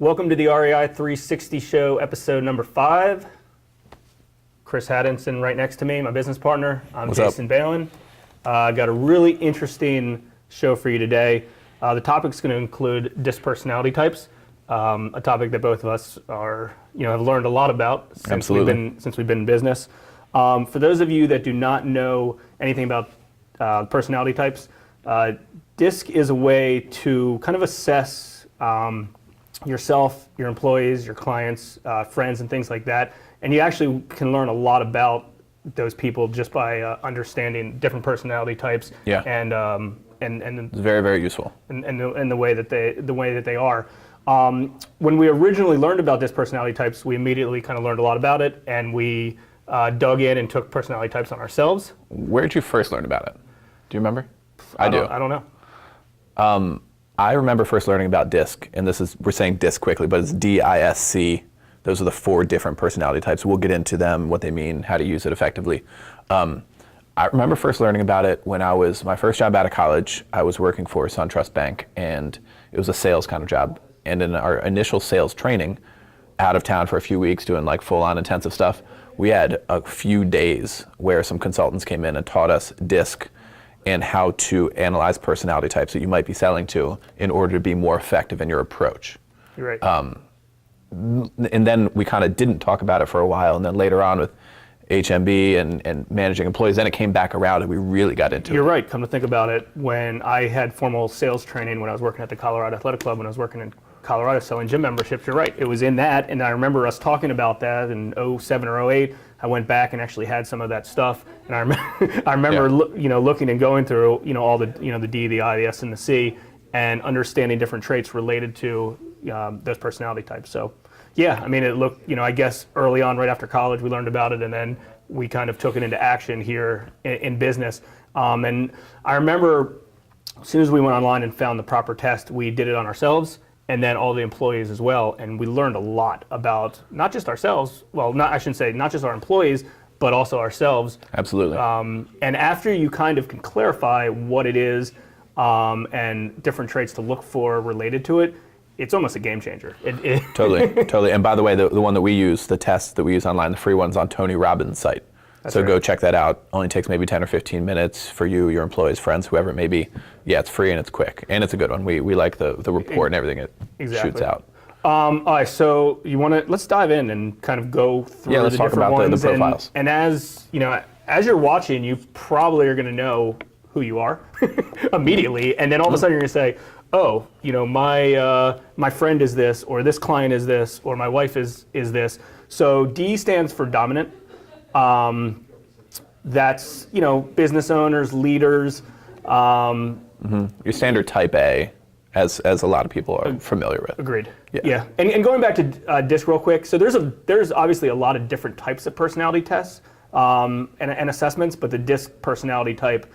Welcome to the REI 360 show, episode number 5. Chris Haddinson right next to me, my business partner. I'm What's Jason up? Balin. Got a really interesting show for you today. The topic's going to include DISC personality types, a topic that both of us have learned a lot about since we've been in business. For those of you that do not know anything about personality types, DISC is a way to kind of assess yourself, your employees, your clients, friends, and things like that. And you actually can learn a lot about those people just by understanding different personality types. Yeah. And It's very, very useful. and the way that they are. When we originally learned about DISC personality types, we immediately kind of learned a lot about it, and we dug in and took personality types on ourselves. Where did you first learn about it? Do you remember? I do. I don't know. I remember first learning about DISC, and we're saying DISC quickly, but it's DISC. Those are the 4 different personality types. We'll get into them, what they mean, how to use it effectively. I remember first learning about it when I was, my first job out of college, I was working for SunTrust Bank, and it was a sales kind of job. And in our initial sales training, out of town for a few weeks doing like full-on intensive stuff, we had a few days where some consultants came in and taught us DISC and how to analyze personality types that you might be selling to in order to be more effective in your approach. You're right. And then we kind of didn't talk about it for a while, and then later on with HMB and managing employees, then it came back around and we really got into it. You're right. Come to think about it, when I had formal sales training when I was working at the Colorado Athletic Club, when I was working in Colorado selling gym memberships, you're right. It was in that, and I remember us talking about that in 07 or 08. I went back and actually had some of that stuff, and I remember looking and going through all the the D, the I, the S, and the C, and understanding different traits related to those personality types. So yeah, I mean, it looked, I guess early on, right after college, we learned about it, and then we kind of took it into action here in business. And I remember as soon as we went online and found the proper test, we did it on ourselves, and then all the employees as well. And we learned a lot about not just ourselves, I shouldn't say not just our employees, but also ourselves. Absolutely. And after you kind of can clarify what it is and different traits to look for related to it, it's almost a game changer. Totally. And by the way, the one that we use, the test that we use online, the free one's on Tony Robbins' site. That's so right. Go check that out. Only takes maybe 10 or 15 minutes for you, your employees, friends, whoever it may be. Yeah, it's free and it's quick. And it's a good one. We like the report and everything it shoots out. All right, so let's dive in and kind of go through let's the talk different about ones. the profiles. And as you're watching, you probably are going to know who you are immediately. And then all of a sudden you're going to say, oh, my friend is this, or this client is this, or my wife is this. So D stands for dominant. That's business owners, leaders. Your standard type A, as a lot of people are familiar with. Agreed. Yeah. And going back to DISC real quick, so there's obviously a lot of different types of personality tests and assessments, but the DISC personality type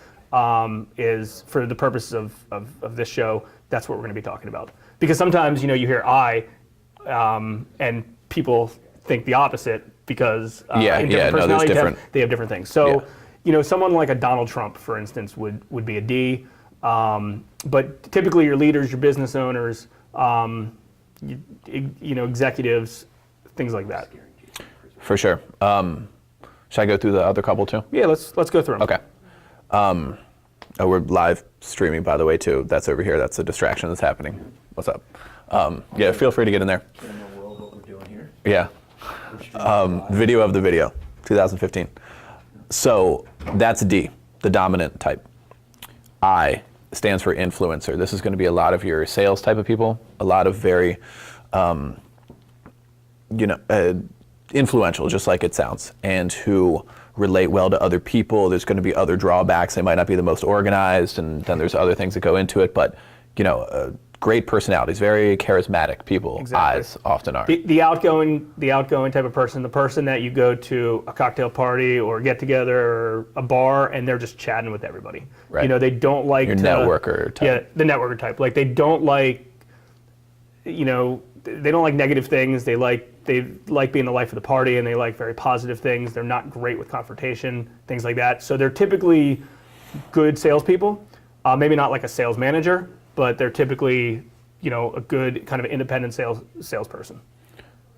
is, for the purposes of this show, that's what we're going to be talking about. Because sometimes you hear I, and people think the opposite because in different personality tests, they have different things. So someone like a Donald Trump, for instance, would be a D. But typically your leaders, your business owners, executives, things like that. For sure. Should I go through the other couple too? Yeah, let's go through them. Okay. We're live streaming, by the way, too. That's over here. That's a distraction that's happening. What's up? Feel free to get in there. What we're doing here. Yeah. Video of the video, 2015. So that's D, the dominant type. I stands for influencer. This is going to be a lot of your sales type of people, a lot of very, influential, just like it sounds, and who relate well to other people. There's going to be other drawbacks. They might not be the most organized, and then there's other things that go into it, but great personalities, very charismatic people. Exactly. Eyes often are. The outgoing type of person, the person that you go to a cocktail party or get together or a bar and they're just chatting with everybody. Right. They don't like your networker type. Yeah, the networker type. Like they don't like, they don't like negative things. They like being the life of the party, and they like very positive things. They're not great with confrontation, things like that. So they're typically good salespeople. Maybe not like a sales manager, but they're typically, a good kind of independent salesperson.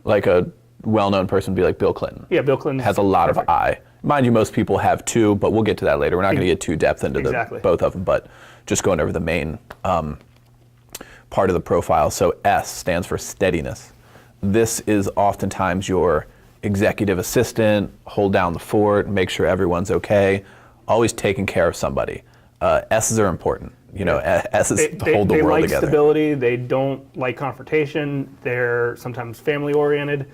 Like a well-known person would be like Bill Clinton. Yeah, Bill Clinton Has a lot of I. Mind you, most people have two, but we'll get to that later. We're not going to get too depth into both of them, but just going over the main part of the profile. So S stands for steadiness. This is oftentimes your executive assistant, hold down the fort, make sure everyone's okay, always taking care of somebody. S's are important. S's hold the world together. They like stability. They don't like confrontation. They're sometimes family-oriented.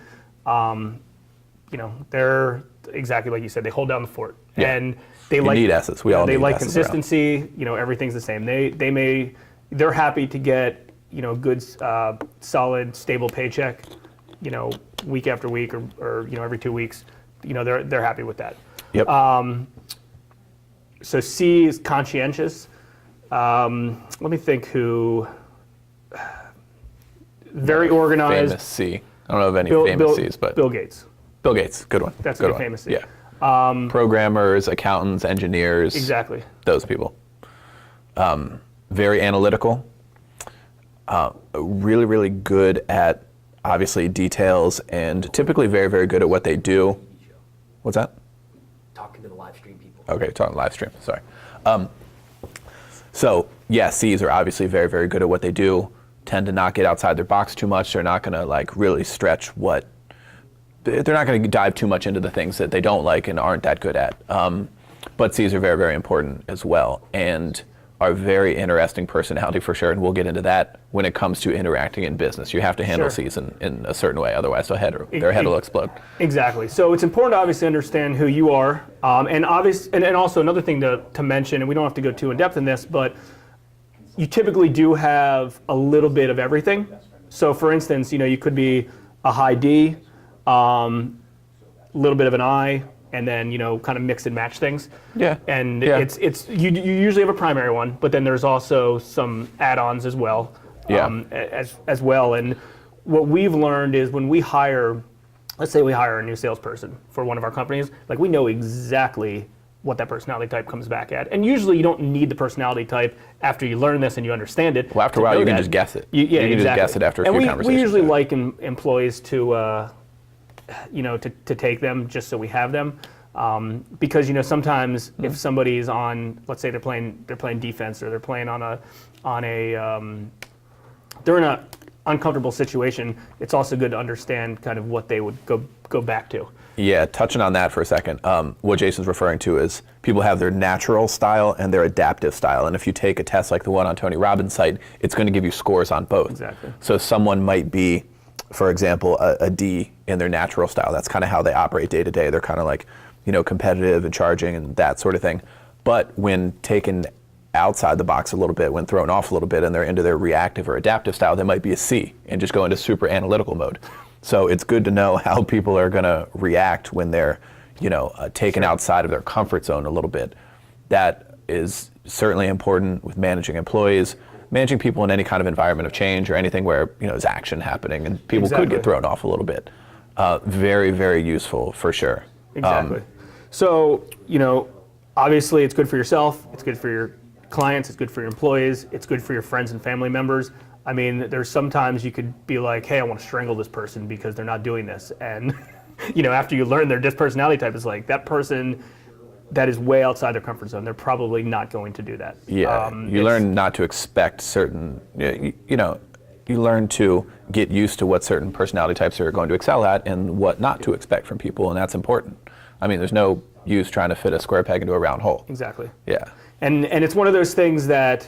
They're exactly like you said. They hold down the fort, and they need S's. We all they need like S's consistency. Everything's the same. They're happy to get good, solid, stable paycheck. Week after week or every 2 weeks. They're happy with that. Yep. So C is conscientious. Let me think who. Very organized. Famous C. I don't know of any famous C's, but Bill Gates. Bill Gates, good one. That's good a famous C. Yeah. Programmers, accountants, engineers. Exactly. Those people. Very analytical. Really, really good at obviously details, and typically very, very good at what they do. What's that? Talking to the live stream people. Okay, talking live stream. Sorry. So yeah, C's are obviously very, very good at what they do. Tend to not get outside their box too much. They're not going to really stretch what. They're not going to dive too much into the things that they don't like and aren't that good at. But C's are very, very important as well, and are very interesting personality for sure. And we'll get into that when it comes to interacting in business. You have to handle C's in a certain way, otherwise their head will explode. Exactly. So it's important to obviously understand who you are, and also another thing to mention, and we don't have to go too in depth in this, but you typically do have a little bit of everything. So for instance, you could be a high D, a little bit of an I, and then kind of mix and match things. Yeah. And yeah. it's you usually have a primary one, but then there's also some add-ons as well. Yeah. As well. And what we've learned is when we hire, let's say we hire a new salesperson for one of our companies, we know exactly what that personality type comes back at. And usually you don't need the personality type after you learn this and you understand it. Well, after a while you can just guess it. You can just guess it after a few conversations. We usually like employees to to take them just so we have them, because sometimes if somebody's on, let's say they're playing defense, or they're playing they're in a uncomfortable situation, it's also good to understand kind of what they would go back to. Yeah, touching on that for a second, what Jason's referring to is people have their natural style and their adaptive style, and if you take a test like the one on Tony Robbins' site, it's going to give you scores on both. Exactly. So someone might be, for example, a D in their natural style. That's kind of how they operate day to day. They're kind of competitive and charging and that sort of thing. But when taken outside the box a little bit, when thrown off a little bit and they're into their reactive or adaptive style, they might be a C and just go into super analytical mode. So it's good to know how people are going to react when they're, taken outside of their comfort zone a little bit. That is certainly important with managing employees, managing people in any kind of environment of change or anything where there's action happening and people could get thrown off a little bit. Very, very useful for sure. Exactly. So obviously it's good for yourself, it's good for your clients, it's good for your employees, it's good for your friends and family members. I mean, there's sometimes you could be like, hey, I want to strangle this person because they're not doing this. And, after you learn their personality type, it's like that person that is way outside their comfort zone, they're probably not going to do that. Yeah, you learn not to expect certain, you learn to get used to what certain personality types are going to excel at and what not to expect from people, and that's important. I mean, there's no use trying to fit a square peg into a round hole. Exactly. Yeah. And it's one of those things that,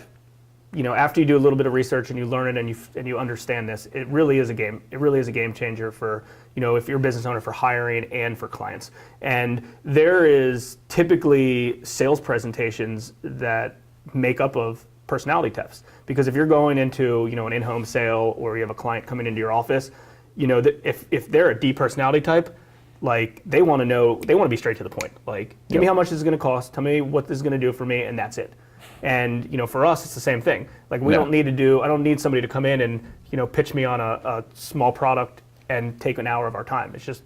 after you do a little bit of research and you learn it and you understand this, it really is a game changer for, if you're a business owner, for hiring and for clients. And there is typically sales presentations that make up of personality tests, because if you're going into, an in-home sale or you have a client coming into your office, that if they're a D personality type, they want to be straight to the point. Give me how much this is going to cost, tell me what this is going to do for me, and that's it. And for us, it's the same thing. I don't need somebody to come in and pitch me on a small product and take an hour of our time. It's just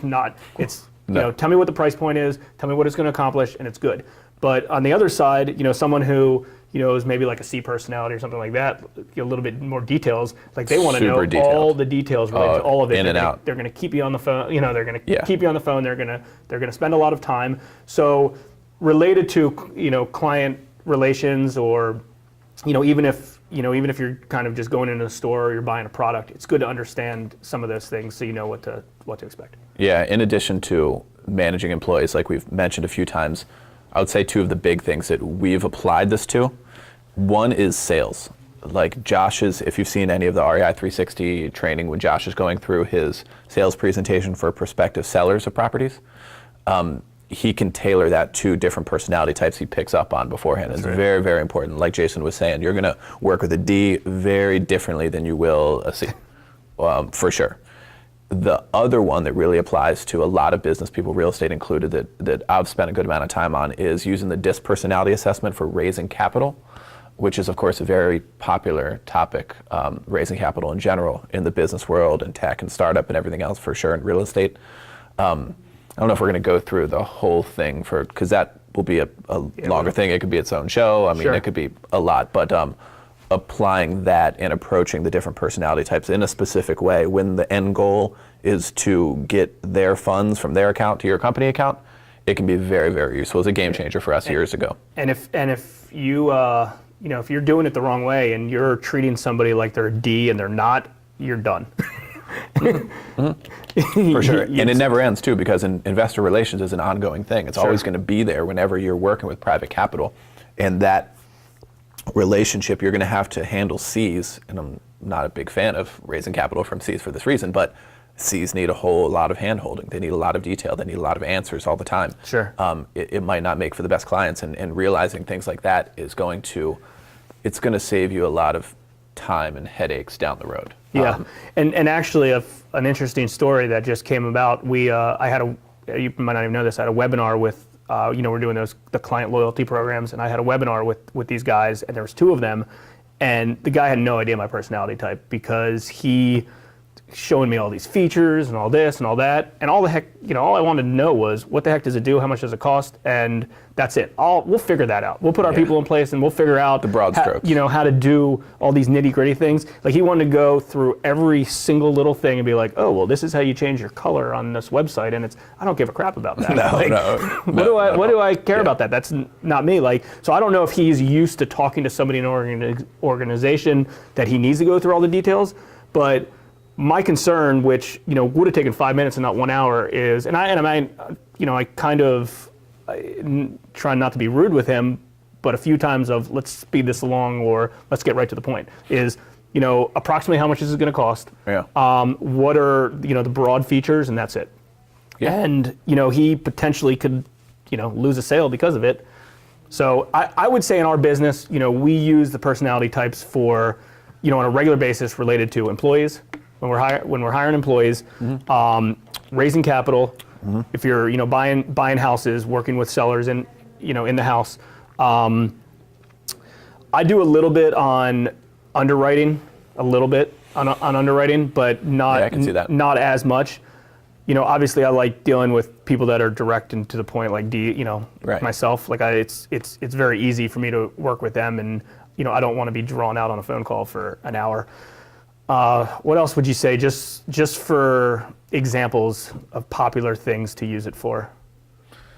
not. It's tell me what the price point is, tell me what it's going to accomplish, and it's good. But on the other side, someone who is maybe like a C personality or something like that, a little bit more details. Like they want to know Super detailed. all the details related to all of it. In and out. They're going to keep you on the phone. They're going to Yeah. keep you on the phone. They're going to spend a lot of time. So related to client relations, or even if you're kind of just going into a store or you're buying a product, it's good to understand some of those things so you know what to expect. Yeah, in addition to managing employees, like we've mentioned a few times, I would say two of the big things that we've applied this to. One is sales. Like Josh's, if you've seen any of the REI 360 training, when Josh is going through his sales presentation for prospective sellers of properties, he can tailor that to different personality types he picks up on beforehand. It's very, very important. Like Jason was saying, you're going to work with a D very differently than you will a C, for sure. The other one that really applies to a lot of business people, real estate included, that I've spent a good amount of time on, is using the DISC personality assessment for raising capital, which is, of course, a very popular topic, raising capital in general in the business world and tech and startup and everything else, for sure, in real estate. I don't know if we're going to go through the whole thing because that will be a longer thing. It could be its own show. I mean, Sure. It could be a lot. But applying that and approaching the different personality types in a specific way when the end goal is to get their funds from their account to your company account, it can be very, very useful. It was a game changer for us years ago. And if you if you're doing it the wrong way and you're treating somebody like they're a D and they're not, you're done. For sure. And it never ends, too, because investor relations is an ongoing thing. It's always going to be there whenever you're working with private capital. And that relationship, you're going to have to handle Cs. And I'm not a big fan of raising capital from Cs for this reason, but Cs need a whole lot of hand-holding. They need a lot of detail. They need a lot of answers all the time. Sure. It might not make for the best clients. And realizing things like that is it's going to save you a lot of time and headaches down the road. Yeah, and actually an interesting story that just came about. You might not even know this, I had a webinar with, we're doing the client loyalty programs, and I had a webinar with these guys, and there was two of them, and the guy had no idea my personality type because he showing me all these features and all this and all that, and all I wanted to know was what the heck does it do, how much does it cost, and that's it. We'll figure that out. We'll put our people in place and we'll figure out the broad strokes. How to do all these nitty-gritty things. Like he wanted to go through every single little thing and be like, oh, well, this is how you change your color on this website, and I don't give a crap about that. What do I care about that? That's not me. So I don't know if he's used to talking to somebody in an organization that he needs to go through all the details, but my concern, which would have taken 5 minutes and not 1 hour, is, I kind of try not to be rude with him, but a few times of let's speed this along or let's get right to the point, is approximately how much is this going to cost? Yeah. What are the broad features, and that's it. Yeah. And he potentially could lose a sale because of it. So I would say in our business, we use the personality types for on a regular basis related to employees. When we're hiring employees, raising capital, if you're buying houses, working with sellers in the house. I do a little bit on underwriting, on underwriting, but not I can see that. Not as much. Obviously I like dealing with people that are direct and to the point, like myself. Like it's very easy for me to work with them, and I don't want to be drawn out on a phone call for an hour. What else would you say, just for examples of popular things to use it for,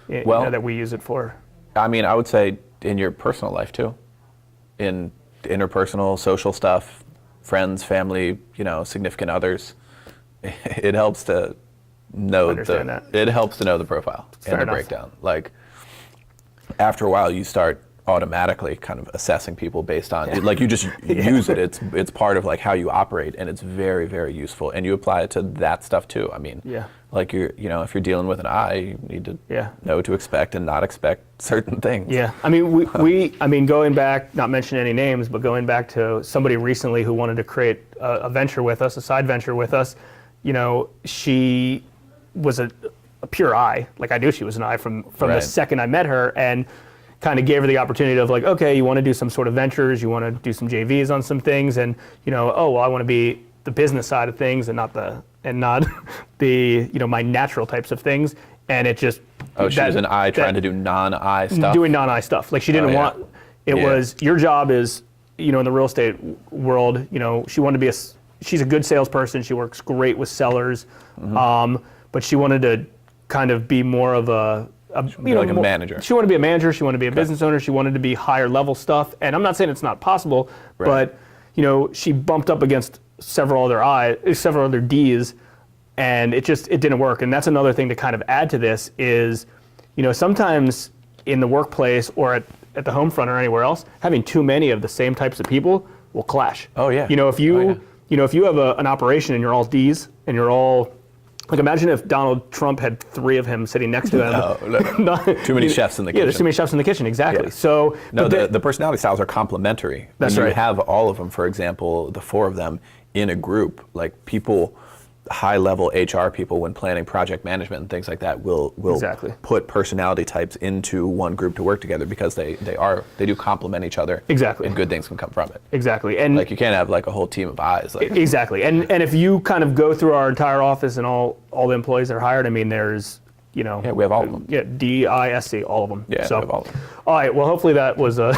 that we use it for? I mean, I would say in your personal life too, in interpersonal, social stuff, friends, family, significant others. It helps to know it helps to know the profile and the breakdown. Like after a while, you start automatically kind of assessing people based on like you just use it. It's part of like how you operate, and it's very, very useful, and you apply it to that stuff too. I mean, like if you're dealing with an I, you need to know what to expect and not expect certain things. Yeah, I mean, going back, not mentioning any names, but going back to somebody recently who wanted to create a venture with us, a side venture with us. She was a pure I. Like I knew she was an I from the second I met her, and kind of gave her the opportunity of like, okay, you want to do some sort of ventures, you want to do some JVs on some things, and I want to be the business side of things and not the my natural types of things. And it just she was an I trying to do non-I stuff. Doing non-I stuff. Like she didn't want It Yeah. was your job is, in the real estate world, she wanted to be she's a good salesperson. She works great with sellers, but she wanted to kind of be more of a like a manager. She wanted to be a manager. She wanted to be a business owner. She wanted to be higher level stuff. And I'm not saying it's not possible, Right. but she bumped up against several other D's, and it didn't work. And that's another thing to kind of add to this is, sometimes in the workplace or at the home front or anywhere else, having too many of the same types of people will clash. Oh, yeah. If you have an operation and you're all D's and you're all like, imagine if Donald Trump had 3 of him sitting next to him. No. Too many chefs in the kitchen. Yeah, there's too many chefs in the kitchen, exactly. Yeah. So, No, but the personality styles are complementary. That's when you right. have all of them, for example, the 4 of them in a group, like people, high-level HR people, when planning project management and things like that, will Exactly. put personality types into one group to work together because they do complement each other. Exactly. And good things can come from it. exactly, and Like you can't have like a whole team of eyes. Like exactly, and if you kind of go through our entire office and all the employees that are hired, I mean, there's yeah, we have all of them. Yeah, DISC, all of them. Yeah, so, we have all of them. all right. Well, hopefully that was a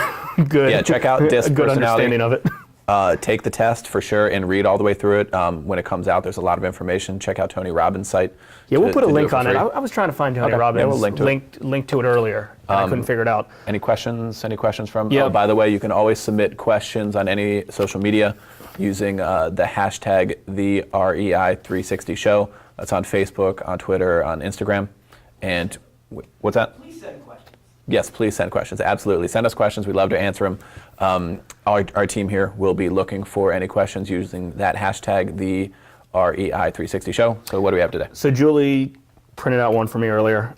good. Yeah, check out DISC a good personality. understanding of it. Take the test for sure and read all the way through it. When it comes out, there's a lot of information. Check out Tony Robbins' site. Yeah, we'll put a to do link for on it. free. I was trying to find Tony Okay, yeah, Robbins. we'll link to it. linked to it earlier, and I couldn't figure it out. Any questions? Any questions from? Yeah. Oh, by the way, you can always submit questions on any social media using the hashtag #TheREI360Show. That's on Facebook, on Twitter, on Instagram. And what's that? Please send questions. Yes, please send questions. Absolutely. Send us questions. We'd love to answer them. Our team here will be looking for any questions using that hashtag, #TheREI360Show. So what do we have today? So Julie printed out one for me earlier.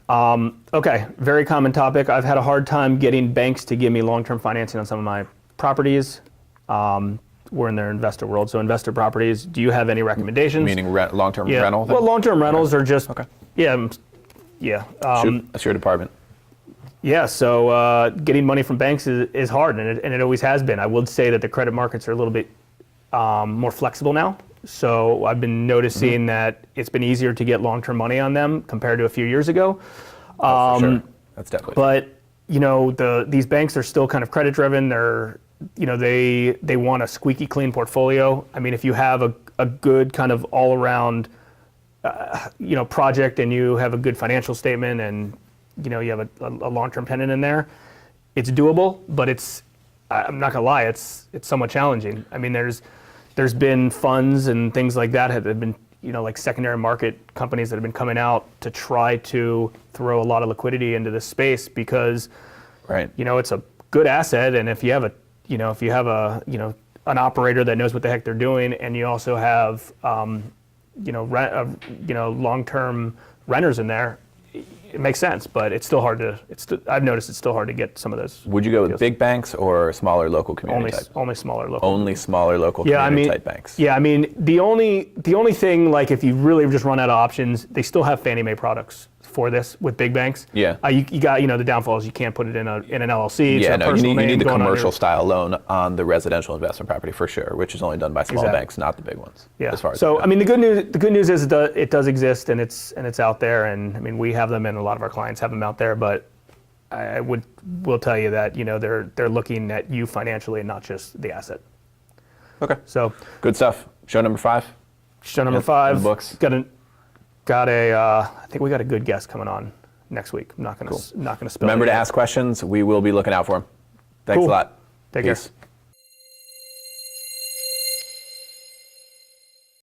Okay, very common topic. I've had a hard time getting banks to give me long-term financing on some of my properties. We're in their investor world, so investor properties. Do you have any recommendations? Meaning long-term yeah. rental? thing? Well, long-term rentals are just Okay. yeah. Shoot, that's your department. Yeah, so getting money from banks is hard, and it always has been. I would say that the credit markets are a little bit more flexible now. So I've been noticing that it's been easier to get long-term money on them compared to a few years ago. For sure. That's definitely. But these banks are still kind of credit-driven. They're they want a squeaky clean portfolio. I mean, if you have a good kind of all-around project and you have a good financial statement and you have a long-term tenant in there, it's doable, but I'm not gonna lie, it's somewhat challenging. I mean, there's been funds and things like that have been, like secondary market companies that have been coming out to try to throw a lot of liquidity into this space because, right. it's a good asset, and if you have an operator that knows what the heck they're doing, and you also have long-term renters in there, it makes sense, but it's still hard to. I've noticed it's still hard to get some of those. Would you go with deals. big banks or smaller local community type? Only smaller local. Only smaller local community type banks. Yeah, I mean the only thing, like, if you really just run out of options, they still have Fannie Mae products for this with big banks. Yeah. You got the downfall is you can't put it in an LLC. It's Yeah, a no, you personal need name the going on your- commercial style loan on the residential investment property for sure, which is only done by small Exactly. banks, not the big ones. Yeah. As far as So I I know. mean, the good news is it does exist, and it's out there, and I mean we have them, and a lot of our clients have them out there. But I will tell you that they're looking at you financially and not just the asset. Okay. So Good stuff. Show number 5. show number Yep, 5. in the books. Got a. I think we got a good guest coming on next week. I'm not gonna spill. Remember it to yet. ask questions. We will be looking out for them. Thanks Cool. a lot. Take care. Peace.